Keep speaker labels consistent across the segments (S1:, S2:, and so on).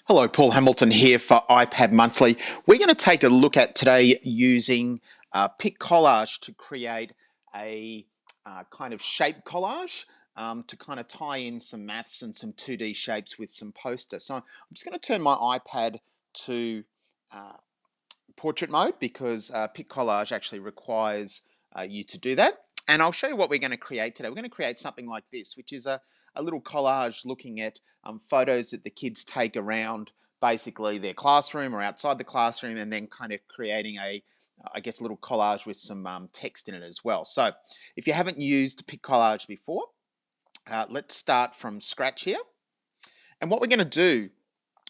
S1: Hello, Paul Hamilton here for iPad Monthly. We're going to take a look at today using Pic Collage to create a kind of shape collage to kind of tie in some maths and some 2D shapes with some poster. So I'm just going to turn my iPad to portrait mode because Pic Collage actually requires you to do that. And I'll show you what we're going to create today. We're going to create something like this, which is a little collage looking at photos that the kids take around basically their classroom or outside the classroom, and then kind of creating a little collage with some text in it as well. So if you haven't used Pic Collage before, let's start from scratch here. And what we're going to do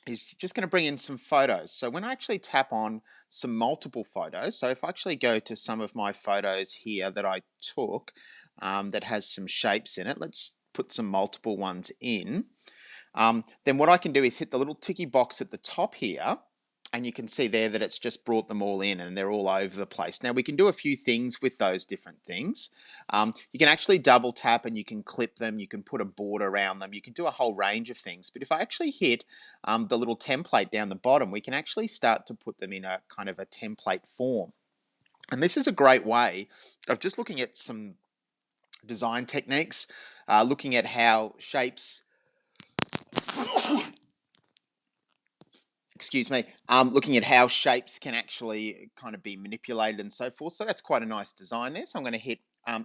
S1: is just going to bring in some photos. So when I actually tap on some multiple photos, so if I actually go to some of my photos here that I took that has some shapes in it, let's put some multiple ones in. Then what I can do is hit the little ticky box at the top here, and you can see there that it's just brought them all in and they're all over the place. Now we can do a few things with those different things. You can actually double tap and you can clip them, you can put a border around them, you can do a whole range of things. But if I actually hit the little template down the bottom, we can actually start to put them in a kind of a template form. And this is a great way of just looking at some design techniques, looking at how shapes looking at how shapes can actually kind of be manipulated and so forth. So that's quite a nice design there. So I'm going to hit,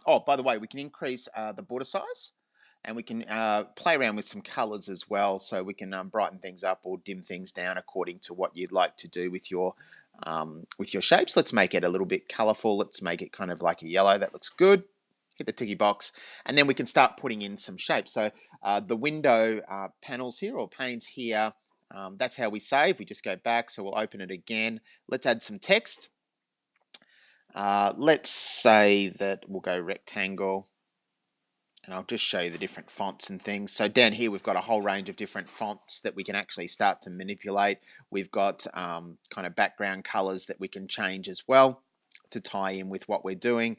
S1: oh, by the way, we can increase the border size, and we can play around with some colors as well. So we can brighten things up or dim things down according to what you'd like to do with your shapes. Let's make it a little bit colorful. Let's make it kind of like a yellow. That looks good. Hit the ticky box, and then we can start putting in some shapes. So the window panels here, or panes here, that's how we save. We just go back, so we'll open it again. Let's add some text. Let's say that we'll go rectangle, and I'll just show you the different fonts and things. So down here we've got a whole range of different fonts that we can actually start to manipulate. We've got kind of background colors that we can change as well to tie in with what we're doing.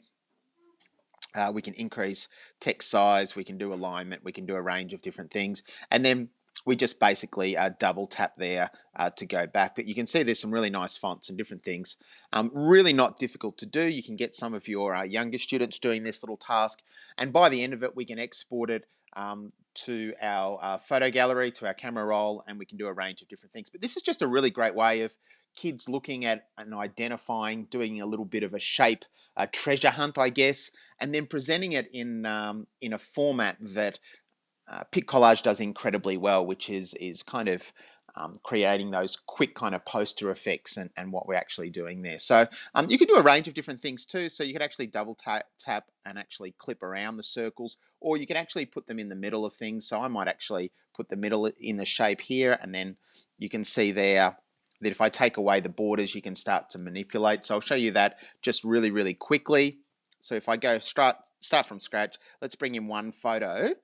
S1: We can increase text size, we can do alignment, we can do a range of different things, and then we just basically double tap there to go back. But you can see there's some really nice fonts and different things. Really not difficult to do. You can get some of your younger students doing this little task, and by the end of it we can export it to our photo gallery, to our camera roll, and we can do a range of different things. But this is just a really great way of kids looking at and identifying, doing a little bit of a shape treasure hunt, I guess, and then presenting it in a format that Pic Collage does incredibly well, which is kind of creating those quick kind of poster effects and what we're actually doing there. So you can do a range of different things too. So you could actually double tap and actually clip around the circles, or you can actually put them in the middle of things. So I might actually put the middle in the shape here, and then you can see there that if I take away the borders, you can start to manipulate. So I'll show you that just really, really quickly. So if I go start from scratch, let's bring in one photo.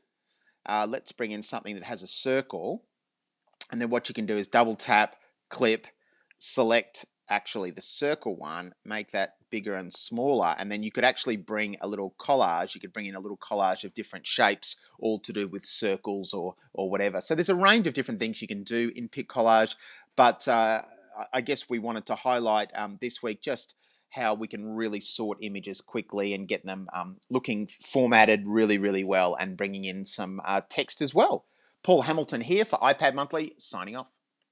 S1: Let's bring in something that has a circle. And then what you can do is double tap, clip, select actually the circle one, make that bigger and smaller, and then you could actually bring a little collage. You could bring in a little collage of different shapes, all to do with circles or whatever. So there's a range of different things you can do in Pic Collage, but I guess we wanted to highlight this week just how we can really sort images quickly and get them looking formatted really, really well, and bringing in some text as well. Paul Hamilton here for iPad Monthly, signing off.